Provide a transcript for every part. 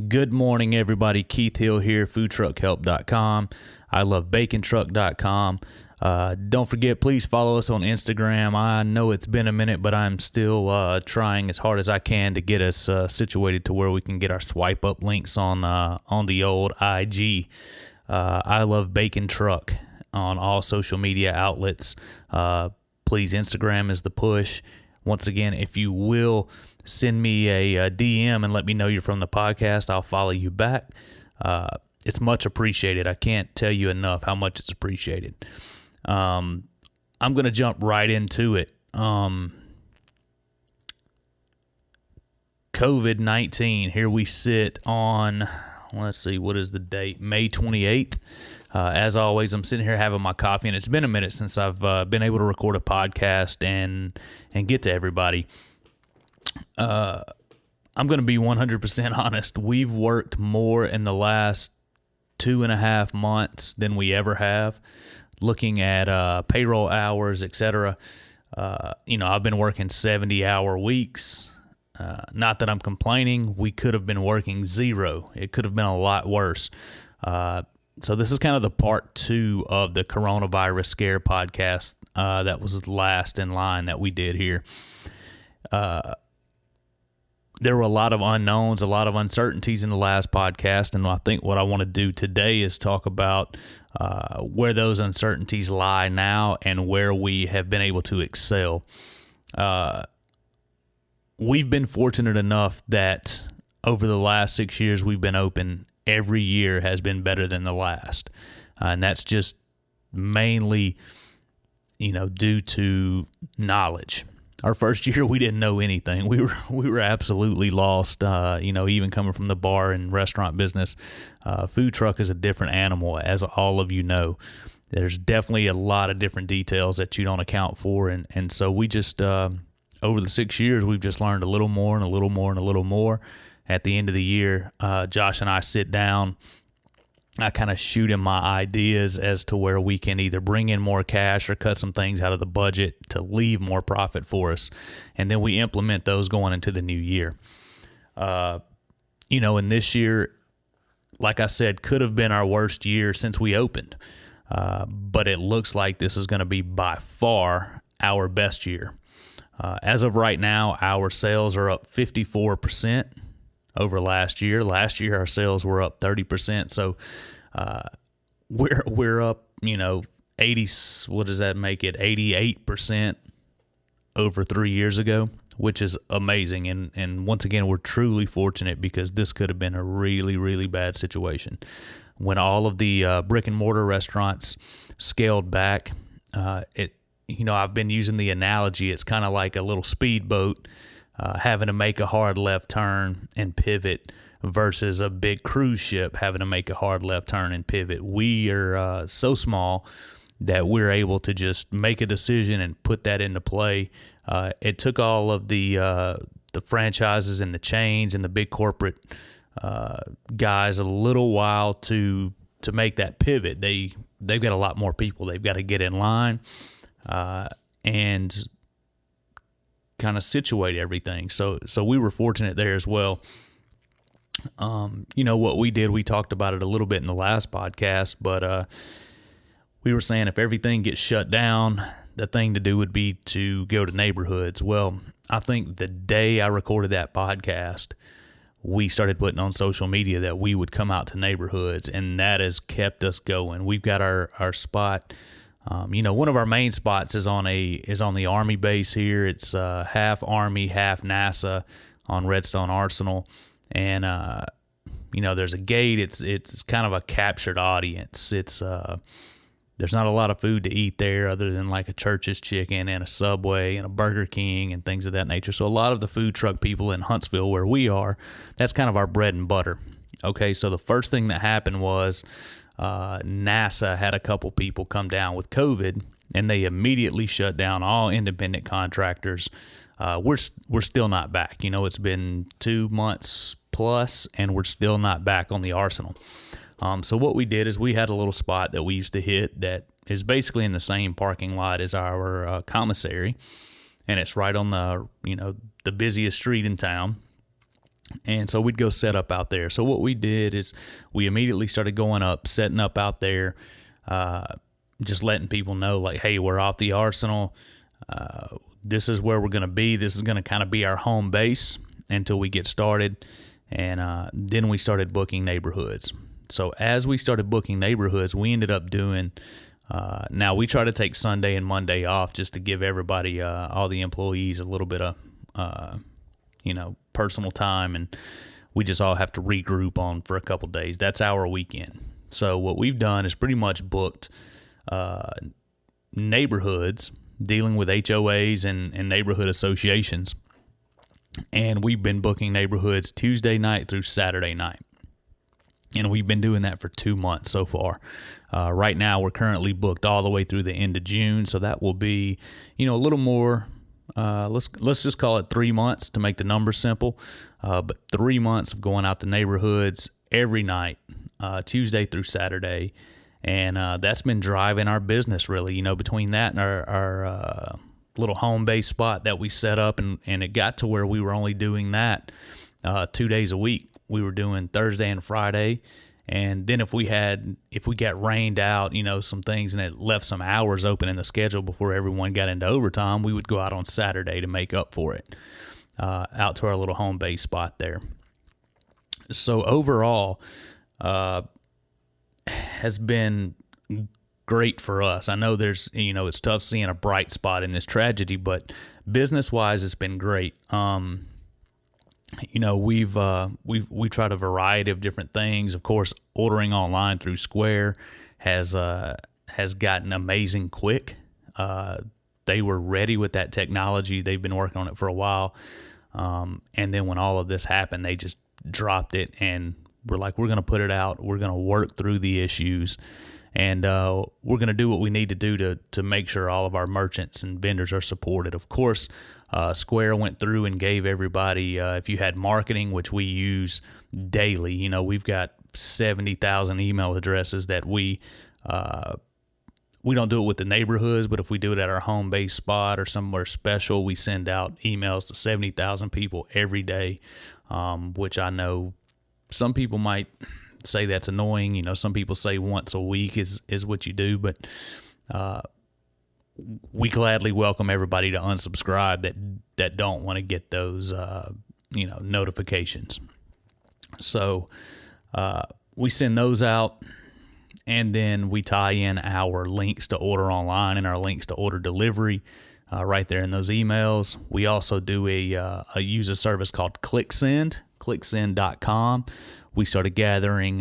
Good morning, everybody. Keith Hill here, FoodTruckHelp.com. I love BaconTruck.com. Don't forget, please follow us on Instagram. I know it's been a minute, but I'm still trying as hard as I can to get us situated to where we can get our swipe up links on the old IG. I love Bacon Truck on all social media outlets. Please, Instagram is the push. Once again, if you will send me a DM and let me know you're from the podcast, I'll follow you back. It's much appreciated. I can't tell you enough how much it's appreciated. I'm going to jump right into it. COVID-19, here we sit on, let's see, what is the date? May 28th. As always, I'm sitting here having my coffee, and it's been a minute since I've been able to record a podcast and get to everybody. I'm going to be 100% honest. We've worked more in the last 2.5 months than we ever have, looking at payroll hours, etc. I've been working 70-hour weeks. Not that I'm complaining. We could have been working 0. It could have been a lot worse. So this is kind of the part 2 of the coronavirus scare podcast that was last in line that we did here. There were a lot of unknowns, a lot of uncertainties in the last podcast, and I think what I want to do today is talk about where those uncertainties lie now and where we have been able to excel. We've been fortunate enough that over the last 6 years we've been open, every year has been better than the last. And that's just mainly, due to knowledge. Our first year, we didn't know anything. We were absolutely lost. Even coming from the bar and restaurant business, food truck is a different animal, as all of you know. There's definitely a lot of different details that you don't account for, and so we just over the 6 years, we've just learned a little more and a little more and a little more. At the end of the year, Josh and I sit down. I kind of shoot him my ideas as to where we can either bring in more cash or cut some things out of the budget to leave more profit for us. And then we implement those going into the new year. And this year, like I said, could have been our worst year since we opened. But it looks like this is going to be by far our best year. As of right now, our sales are up 54%. Over last year. Last year, our sales were up 30%. So we're up, 80. What does that make it? 88% over 3 years ago, which is amazing. And once again, we're truly fortunate because this could have been a really, really bad situation. When all of the brick and mortar restaurants scaled back, I've been using the analogy. It's kind of like a little speedboat. Having to make a hard left turn and pivot versus a big cruise ship having to make a hard left turn and pivot. We are so small that we're able to just make a decision and put that into play. It took all of the franchises and the chains and the big corporate guys a little while to make that pivot. They've got a lot more people. They've got to get in line and kind of situate everything. So we were fortunate there as well. What we did, we talked about it a little bit in the last podcast, but we were saying if everything gets shut down, the thing to do would be to go to neighborhoods. Well, I think the day I recorded that podcast, we started putting on social media that we would come out to neighborhoods, and that has kept us going. We've got our spot. One of our main spots is on the Army base here. It's half Army, half NASA on Redstone Arsenal, and there's a gate. It's kind of a captured audience. It's there's not a lot of food to eat there other than like a Church's Chicken and a Subway and a Burger King and things of that nature. So a lot of the food truck people in Huntsville, where we are, that's kind of our bread and butter. Okay, so the first thing that happened was NASA had a couple people come down with COVID, and they immediately shut down all independent contractors. We're still not back. It's been 2 months plus, and we're still not back on the Arsenal. So what we did is we had a little spot that we used to hit that is basically in the same parking lot as our commissary, and it's right on the busiest street in town. And so we'd go set up out there. So what we did is we immediately started going up, setting up out there, just letting people know, like, hey, we're off the arsenal. This is where we're going to be. This is going to kind of be our home base until we get started. And then we started booking neighborhoods. So as we started booking neighborhoods, we ended up doing, now we try to take Sunday and Monday off just to give everybody, all the employees, a little bit of, personal time, and we just all have to regroup on for a couple days. That's our weekend. So what we've done is pretty much booked neighborhoods, dealing with HOAs and neighborhood associations. And we've been booking neighborhoods Tuesday night through Saturday night. And we've been doing that for 2 months so far. Right now, we're currently booked all the way through the end of June. So that will be, a little more. Let's just call it 3 months to make the numbers simple. But 3 months of going out to neighborhoods every night, Tuesday through Saturday. And that's been driving our business, really, between that and our little home-based spot that we set up. And it got to where we were only doing that 2 days a week. We were doing Thursday and Friday. And then if we got rained out, some things, and it left some hours open in the schedule before everyone got into overtime, we would go out on Saturday to make up for it, out to our little home base spot there. So overall, has been great for us. I know there's, it's tough seeing a bright spot in this tragedy, but business-wise, it's been great. We've tried a variety of different things. Of course, ordering online through Square has gotten amazing quick. They were ready with that technology. They've been working on it for a while. And then when all of this happened, they just dropped it, and we're like, we're going to put it out. We're going to work through the issues, and we're going to do what we need to do to make sure all of our merchants and vendors are supported. Of course, Square went through and gave everybody, if you had marketing, which we use daily, we've got 70,000 email addresses that we don't do it with the neighborhoods, but if we do it at our home base spot or somewhere special, we send out emails to 70,000 people every day, which I know some people might say that's annoying. Some people say once a week is what you do, but we gladly welcome everybody to unsubscribe that don't want to get those notifications. So we send those out, and then we tie in our links to order online and our links to order delivery right there in those emails. We also do a use a service called clicksend.com. We started gathering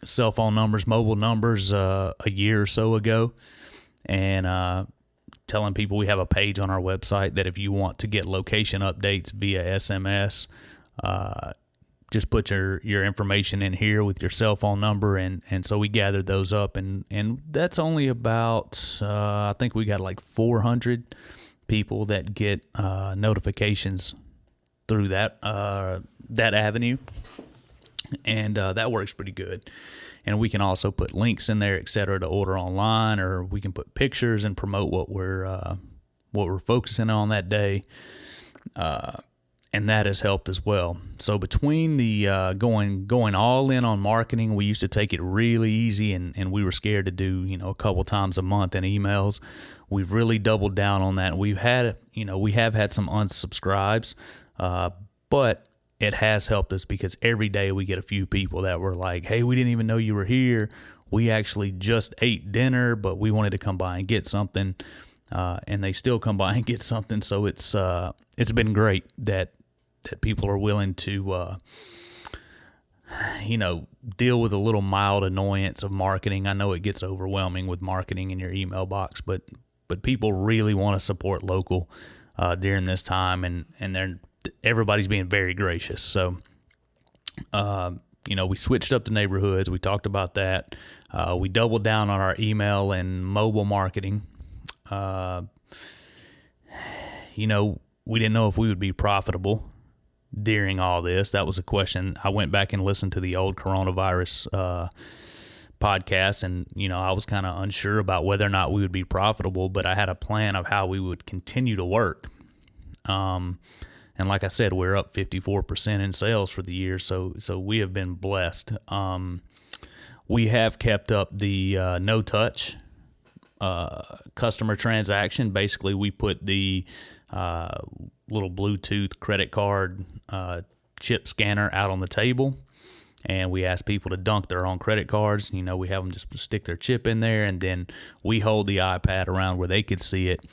cell phone numbers, mobile numbers a year or so ago, and telling people we have a page on our website that if you want to get location updates via SMS, just put your information in here with your cell phone number, and so we gathered those up, and that's only about I think we got like 400 people that get notifications through that avenue, and that works pretty good. And we can also put links in there, etc., to order online, or we can put pictures and promote what we're focusing on that day. And that has helped as well. So between the going all in on marketing, we used to take it really easy, and we were scared to do a couple times a month in emails. We've really doubled down on that. We have had some unsubscribes, but it has helped us because every day we get a few people that were like, "Hey, we didn't even know you were here. We actually just ate dinner, but we wanted to come by and get something." And they still come by and get something. So it's been great that people are willing to, deal with a little mild annoyance of marketing. I know it gets overwhelming with marketing in your email box, but people really want to support local during this time, and everybody's being very gracious. So, we switched up the neighborhoods. We talked about that. We doubled down on our email and mobile marketing. We didn't know if we would be profitable during all this. That was a question. I went back and listened to the old coronavirus podcast, and I was kind of unsure about whether or not we would be profitable, but I had a plan of how we would continue to work. And And like I said, we're up 54% in sales for the year. So we have been blessed. We have kept up the no touch customer transaction. Basically, we put the little Bluetooth credit card chip scanner out on the table, and we ask people to dunk their own credit cards. We have them just stick their chip in there, and then we hold the iPad around where they could see it.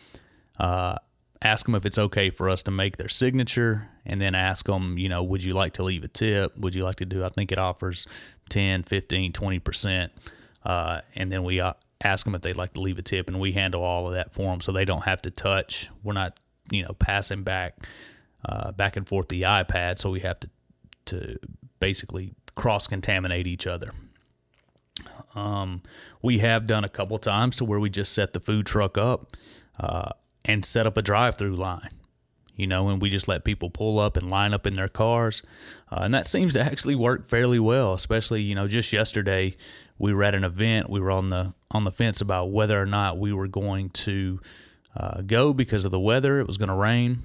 Ask them if it's okay for us to make their signature, and then ask them, would you like to leave a tip? Would you like to do, I think it offers 10, 15, 20%. And then we ask them if they'd like to leave a tip, and we handle all of that for them so they don't have to touch. We're not, passing back and forth the iPad, so we have to basically cross-contaminate each other. We have done a couple times to where we just set the food truck up and set up a drive-through line, and we just let people pull up and line up in their cars. And that seems to actually work fairly well, especially, just yesterday we were at an event. We were on the fence about whether or not we were going to go because of the weather. It was going to rain.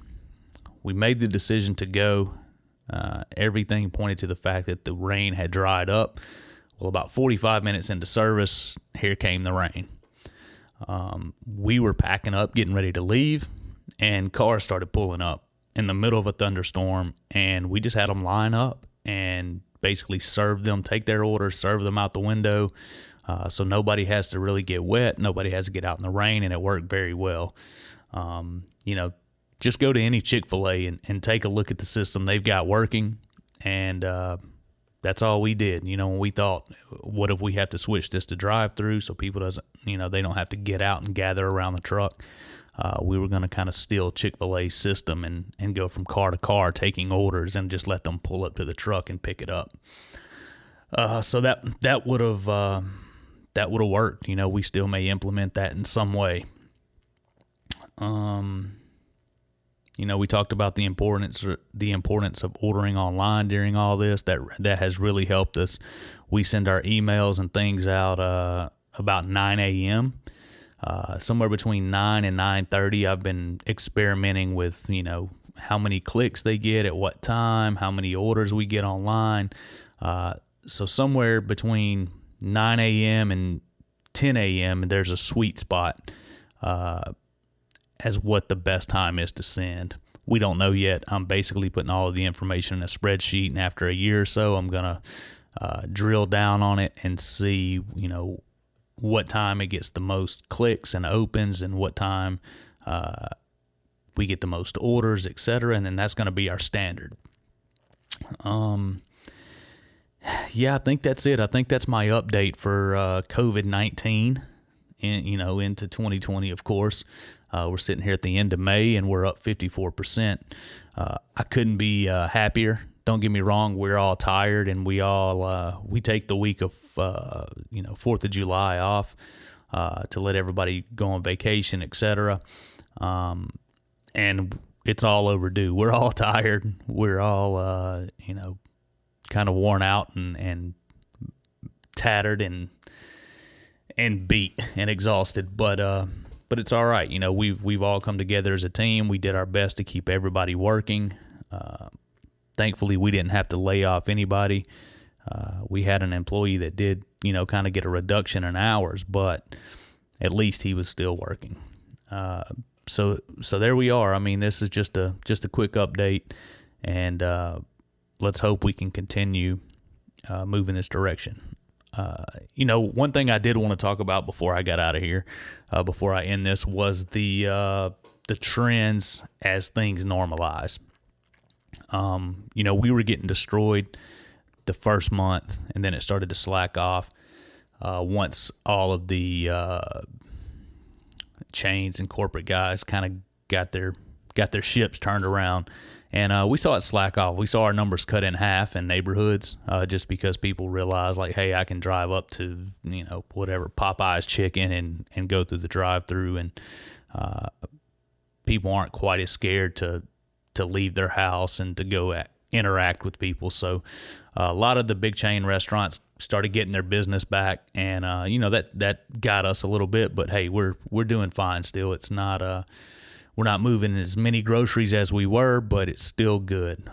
We made the decision to go. Everything pointed to the fact that the rain had dried up. Well, about 45 minutes into service, here came the rain. We were packing up, getting ready to leave, and cars started pulling up in the middle of a thunderstorm, and we just had them line up and basically serve them, take their orders, serve them out the window, so nobody has to really get wet, nobody has to get out in the rain, and it worked very well. Just go to any Chick-fil-A and take a look at the system they've got working, and that's all we did. When we thought, what if we have to switch this to drive-through so people they don't have to get out and gather around the truck. We were going to kind of steal Chick-fil-A's system and go from car to car taking orders and just let them pull up to the truck and pick it up. So that would have worked. We still may implement that in some way. We talked about the importance of ordering online during all this. That has really helped us. We send our emails and things out about 9 a.m. Somewhere between 9 and 9:30. I've been experimenting with how many clicks they get at what time, how many orders we get online. So somewhere between 9 a.m. and 10 a.m. there's a sweet spot as what the best time is to send. We don't know yet. I'm basically putting all of the information in a spreadsheet, and after a year or so, I'm going to drill down on it and see, what time it gets the most clicks and opens and what time we get the most orders, etc. And then that's going to be our standard. Yeah, I think that's it. I think that's my update for COVID-19 into 2020, of course. We're sitting here at the end of May, and we're up 54%. I couldn't be happier. Don't get me wrong. We're all tired, and we take the week of 4th of July off to let everybody go on vacation, etc. And it's all overdue. We're all tired. We're all kind of worn out and tattered and beat and exhausted, but it's all right. We've all come together as a team. We did our best to keep everybody working. Thankfully, we didn't have to lay off anybody. We had an employee that did, kind of get a reduction in hours, but at least he was still working. So there we are. I mean, this is just a quick update, and let's hope we can continue moving this direction. One thing I did want to talk about before I got out of here, before I end this, was the trends as things normalize. We were getting destroyed the first month, and then it started to slack off once all of the chains and corporate guys kind of got their ships turned around. And we saw it slack off. We saw our numbers cut in half in neighborhoods just because people realized, like, hey, I can drive up to, whatever, Popeye's Chicken and go through the drive-through. And people aren't quite as scared to leave their house and to go interact with people. So a lot of the big chain restaurants started getting their business back. And, that got us a little bit. But, hey, we're doing fine still. It's not we're not moving as many groceries as we were, but it's still good.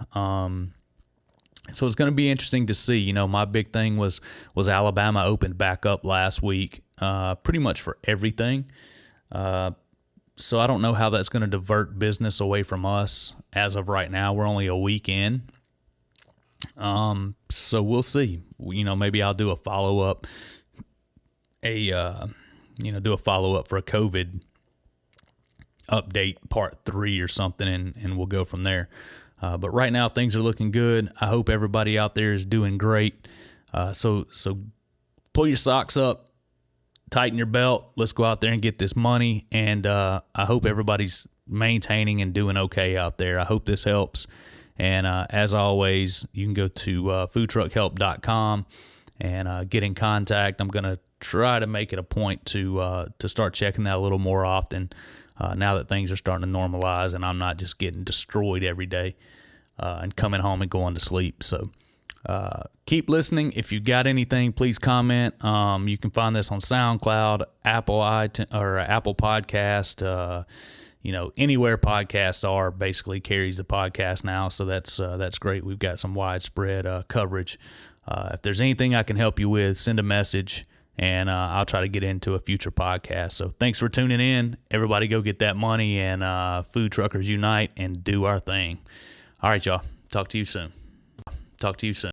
So it's going to be interesting to see. You know, my big thing was Alabama opened back up last week, pretty much for everything. So I don't know how that's going to divert business away from us. As of right now, we're only a week in. So we'll see. You know, maybe I'll do a follow up, do a follow up for a COVID update part 3 or something, and we'll go from there. But right now things are looking good. I hope everybody out there is doing great. So pull your socks up, tighten your belt. Let's go out there and get this money. And I hope everybody's maintaining and doing okay out there. I hope this helps. And as always, you can go to foodtruckhelp.com and get in contact. I'm going to try to make it a point to start checking that a little more often now that things are starting to normalize and I'm not just getting destroyed every day and coming home and going to sleep. So keep listening. If you got anything, please comment. You can find this on SoundCloud, Apple Podcast, anywhere podcasts are basically carries the podcast now. So that's great. We've got some widespread coverage. If there's anything I can help you with, send a message and I'll try to get into a future podcast. So thanks for tuning in. Everybody go get that money and Food Truckers unite and do our thing. All right, y'all. Talk to you soon.